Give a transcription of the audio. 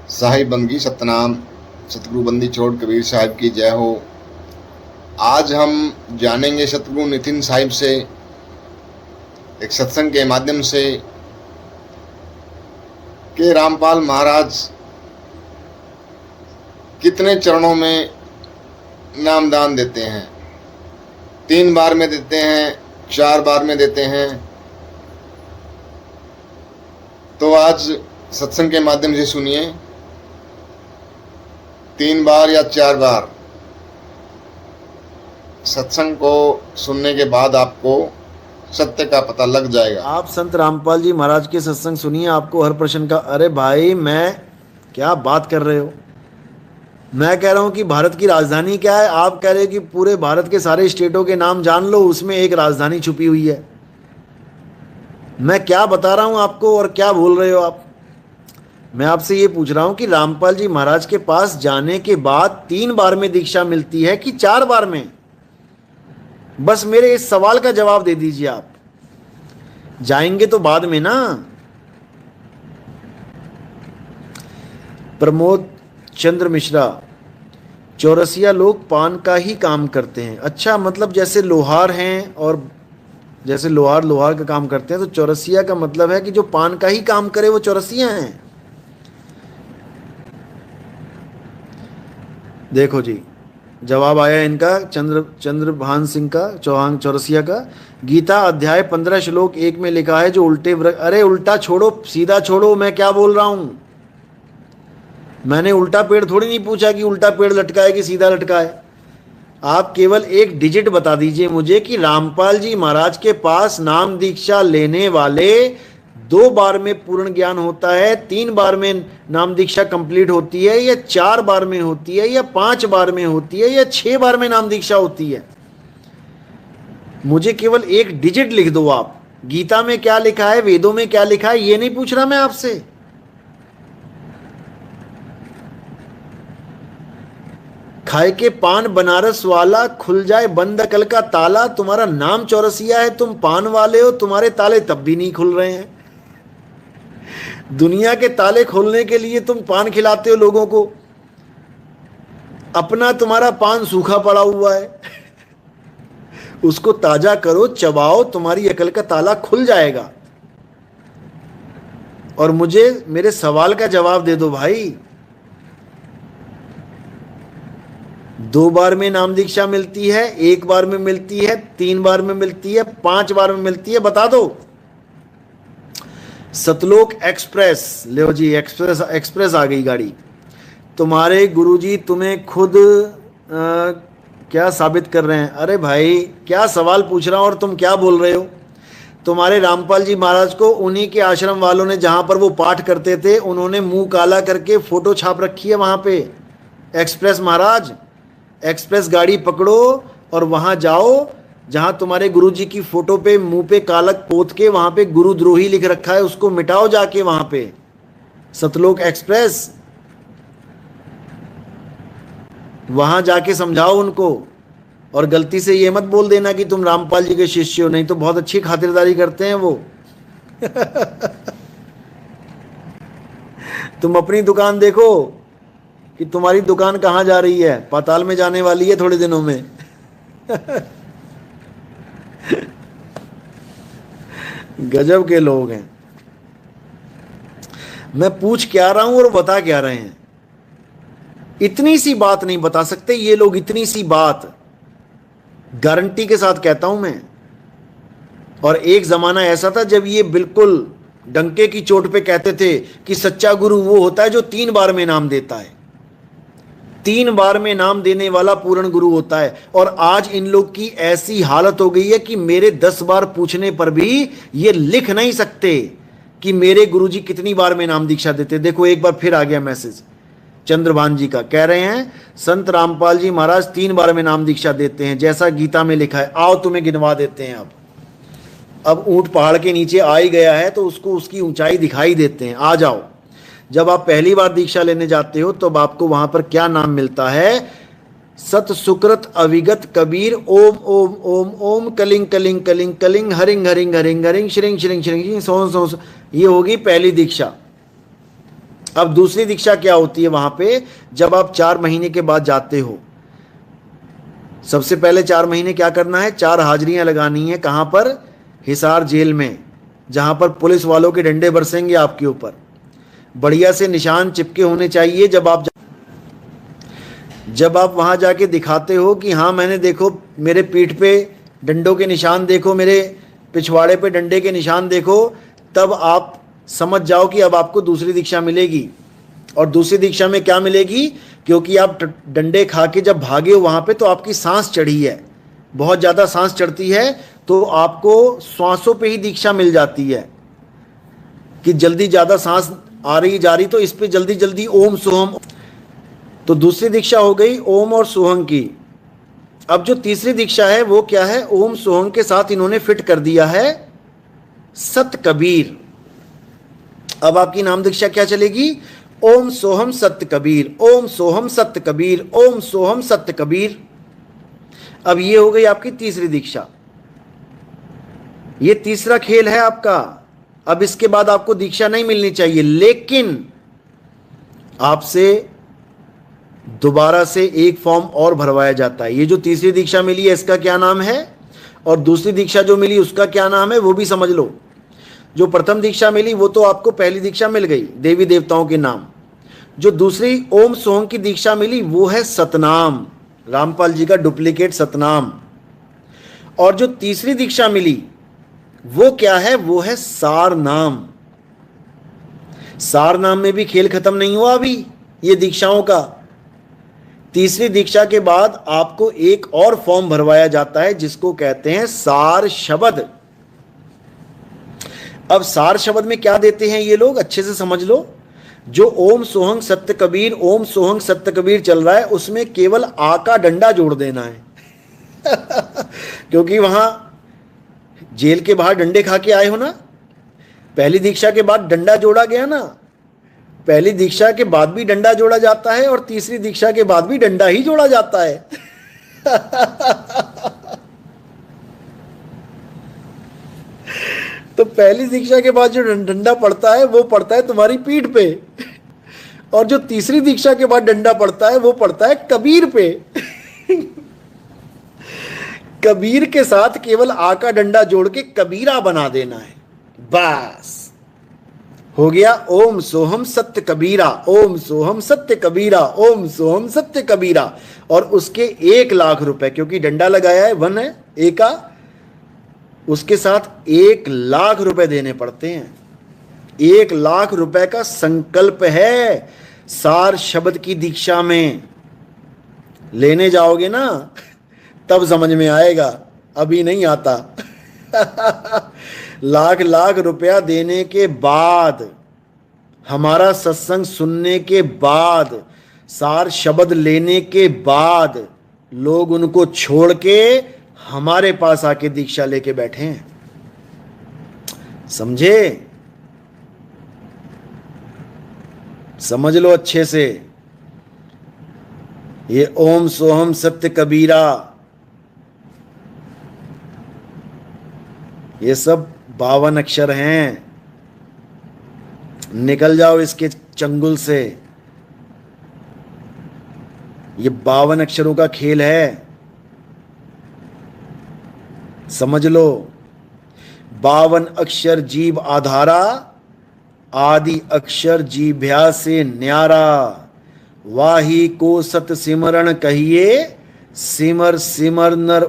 साहिब बंदगी सतनाम, सतगुरु बंदी छोड़ कबीर साहिब की जय हो। आज हम जानेंगे सतगुरु नितिन साहिब से एक सत्संग के माध्यम से कि रामपाल महाराज कितने चरणों में नामदान देते हैं। 3 बार में देते हैं, 4 बार में देते हैं। तो आज सत्संग के माध्यम से सुनिए, 3 बार या 4 बार। सत्संग को सुनने के बाद आपको सत्य का पता लग जाएगा। आप संत रामपाल जी महाराज के सत्संग सुनिए, आपको हर प्रश्न का। अरे भाई, मैं क्या बात कर रहे हो? मैं कह रहा हूं कि भारत की राजधानी क्या है, आप कह रहे हो कि पूरे भारत के सारे स्टेटों के नाम जान लो, उसमें एक राजधानी छुपी हुई है। मैं क्या बता रहा हूं आपको और क्या बोल रहे हो आप? मैं आपसे ये पूछ रहा हूं कि रामपाल जी महाराज के पास जाने के बाद 3 बार में दीक्षा मिलती है कि 4 बार में? बस मेरे इस सवाल का जवाब दे दीजिए आप। जाएंगे तो बाद में ना। प्रमोद चंद्र मिश्रा, चौरसिया लोग पान का ही काम करते हैं। अच्छा, मतलब जैसे लोहार हैं, और जैसे लोहार का काम करते हैं, तो चौरसिया का मतलब है कि जो पान का ही काम करे वो चौरसिया हैं। देखो जी, जवाब आया इनका चंद्रभान सिंह का, चौहान चौरसिया का। गीता अध्याय 15 श्लोक 1 में लिखा है जो उल्टे अरे उल्टा छोड़ो, सीधा छोड़ो। मैं क्या बोल रहा हूं? मैंने उल्टा पेड़ थोड़ी नहीं पूछा कि उल्टा पेड़ लटका है कि सीधा लटका है। आप केवल एक डिजिट बता दीजिए मुझे कि रामपाल जी महाराज के पास नाम दीक्षा लेने वाले 2 बार में पूर्ण ज्ञान होता है, 3 बार में नाम दीक्षा कंप्लीट होती है, या 4 बार में होती है, या 5 बार में होती है, या 6 बार में नाम दीक्षा होती है? मुझे केवल एक डिजिट लिख दो आप। गीता में क्या लिखा है, वेदों में क्या लिखा है, ये नहीं पूछ रहा मैं आपसे। खाए के पान बनारस वाला, खुल जाए बंद अकल का ताला। तुम्हारा नाम चौरसिया है, तुम पान वाले हो, तुम्हारे ताले तब भी नहीं खुल रहे हैं। दुनिया के ताले खोलने के लिए तुम पान खिलाते हो लोगों को, अपना तुम्हारा पान सूखा पड़ा हुआ है। उसको ताजा करो, चबाओ, तुम्हारी अकल का ताला खुल जाएगा। और मुझे मेरे सवाल का जवाब दे दो भाई। 2 बार में नाम दीक्षा मिलती है, 1 बार में मिलती है, 3 बार में मिलती है, 5 बार में मिलती है? बता दो। सतलोक एक्सप्रेस, लो जी, एक्सप्रेस आ गई गाड़ी। तुम्हारे गुरुजी तुम्हें खुद क्या साबित कर रहे हैं? अरे भाई, क्या सवाल पूछ रहा हूं और तुम क्या बोल रहे हो? तुम्हारे रामपाल जी महाराज को उन्हीं के आश्रम वालों ने, जहां पर वो पाठ करते थे, उन्होंने मुंह काला करके फोटो छाप रखी है वहां पे। एक्सप्रेस महाराज, एक्सप्रेस गाड़ी पकड़ो और वहां जाओ जहां तुम्हारे गुरुजी की फोटो पे मुंह पे कालक पोत के वहां पे गुरुद्रोही लिख रखा है, उसको मिटाओ जाके वहां पे। सतलोक एक्सप्रेस, वहां जाके समझाओ उनको। और गलती से ये मत बोल देना कि तुम रामपाल जी के शिष्य हो, नहीं तो बहुत अच्छी खातिरदारी करते हैं वो। तुम अपनी दुकान देखो कि तुम्हारी दुकान कहां जा रही है, पाताल में जाने वाली है थोड़े दिनों में। गजब के लोग हैं। मैं पूछ क्या रहा हूं और बता क्या रहे हैं? इतनी सी बात नहीं बता सकते ये लोग, इतनी सी बात गारंटी के साथ कहता हूं मैं। और एक जमाना ऐसा था जब ये बिल्कुल डंके की चोट पे कहते थे कि सच्चा गुरु वो होता है जो 3 बार में नाम देता है। 3 बार में नाम देने वाला पूर्ण गुरु होता है। और आज इन लोग की ऐसी हालत हो गई है कि मेरे 10 बार पूछने पर भी ये लिख नहीं सकते कि मेरे गुरुजी कितनी बार में नाम दीक्षा देते। देखो, एक बार फिर आ गया मैसेज चंद्रभान जी का। कह रहे हैं संत रामपाल जी महाराज 3 बार में नाम दीक्षा देते हैं, जैसा गीता में लिखा है। आओ तुम्हें गिनवा देते हैं। अब ऊंट पहाड़ के नीचे आ ही गया है तो उसको उसकी ऊंचाई दिखाई देते हैं। आ जाओ। जब आप पहली बार दीक्षा लेने जाते हो तब आपको वहां पर क्या नाम मिलता है? सत सुकृत अविगत कबीर ओम ओम ओम ओम कलिंग कलिंग कलिंग कलिंग हरिंग हरिंग हरिंग हरिंग श्रिंग श्रिंग श्रिंग सो सो। ये होगी पहली दीक्षा। अब दूसरी दीक्षा क्या होती है वहां पे, जब आप 4 महीने के बाद जाते हो, सबसे पहले 4 महीने क्या करना है, 4 हाजिरियां लगानी है। कहां पर? हिसार जेल में, जहां पर पुलिस वालों के डंडे बरसेंगे आपके ऊपर। बढ़िया से निशान चिपके होने चाहिए। जब आप वहां जाके दिखाते हो कि हाँ मैंने, देखो मेरे पीठ पे डंडों के निशान देखो, मेरे पिछवाड़े पे डंडे के निशान देखो, तब आप समझ जाओ कि अब आपको दूसरी दीक्षा मिलेगी। और दूसरी दीक्षा में क्या मिलेगी, क्योंकि आप डंडे खा के जब भागे हो वहां पे, तो आपकी सांस चढ़ी है, बहुत ज़्यादा सांस चढ़ती है, तो आपको श्वासों पे ही दीक्षा मिल जाती है कि जल्दी ज़्यादा सांस आ रही जा रही, तो इस पे जल्दी जल्दी ओम सोहम। तो दूसरी दीक्षा हो गई ओम और सोहम की। अब जो तीसरी दीक्षा है वो क्या है, ओम सोहम के साथ इन्होंने फिट कर दिया है सत कबीर। अब आपकी नाम दीक्षा क्या चलेगी, ओम सोहम सत्य कबीर, ओम सोहम सत्य कबीर, ओम सोहम सत्य कबीर। अब ये हो गई आपकी तीसरी दीक्षा। ये तीसरा खेल है आपका। अब इसके बाद आपको दीक्षा नहीं मिलनी चाहिए, लेकिन आपसे दोबारा से एक फॉर्म और भरवाया जाता है। ये जो तीसरी दीक्षा मिली है इसका क्या नाम है, और दूसरी दीक्षा जो मिली उसका क्या नाम है, वो भी समझ लो। जो प्रथम दीक्षा मिली वो तो आपको पहली दीक्षा मिल गई, देवी देवताओं के नाम। जो दूसरी ओम सोहम की दीक्षा मिली वो है सतनाम, रामपाल जी का डुप्लीकेट सतनाम। और जो तीसरी दीक्षा मिली वो क्या है, वो है सार नाम। सार नाम में भी खेल खत्म नहीं हुआ अभी ये दीक्षाओं का। तीसरी दीक्षा के बाद आपको एक और फॉर्म भरवाया जाता है जिसको कहते हैं सार शब्द। अब सार शब्द में क्या देते हैं ये लोग, अच्छे से समझ लो। जो ओम सोहंग सत्य कबीर, ओम सोहंग सत्य कबीर चल रहा है, उसमें केवल आ का डंडा जोड़ देना है क्योंकि वहां जेल के बाहर डंडे खा के आए हो ना, पहली दीक्षा के बाद डंडा जोड़ा गया ना, पहली दीक्षा के बाद भी डंडा जोड़ा जाता है और तीसरी दीक्षा के बाद भी डंडा ही जोड़ा जाता है तो पहली दीक्षा के बाद जो डंडा पड़ता है वो पड़ता है तुम्हारी पीठ पे, और जो तीसरी दीक्षा के बाद डंडा पड़ता है वो पड़ता है कबीर पे कबीर के साथ केवल आ का डंडा जोड़ के कबीरा बना देना है, बस हो गया ओम सोहम सत्य कबीरा, ओम सोहम सत्य कबीरा, ओम सोहम सत्य कबीरा। और उसके 1 लाख रुपए, क्योंकि डंडा लगाया है, 1 है एका, उसके साथ 1 लाख रुपए देने पड़ते हैं। 1 लाख रुपए का संकल्प है सार शब्द की दीक्षा में। लेने जाओगे ना तब समझ में आएगा, अभी नहीं आता लाख रुपया देने के बाद, हमारा सत्संग सुनने के बाद, सार शब्द लेने के बाद, लोग उनको छोड़ के हमारे पास आके दीक्षा लेके बैठे हैं। समझे? समझ लो अच्छे से। ये ओम सोहम सत्य कबीरा, ये सब 52 अक्षर हैं। निकल जाओ इसके चंगुल से। ये 52 अक्षरों का खेल है, समझ लो। 52 अक्षर जीव आधारा, आदि अक्षर जीभ्या से न्यारा। वाही को सत सिमरण कहिए, सिमर सिमर नर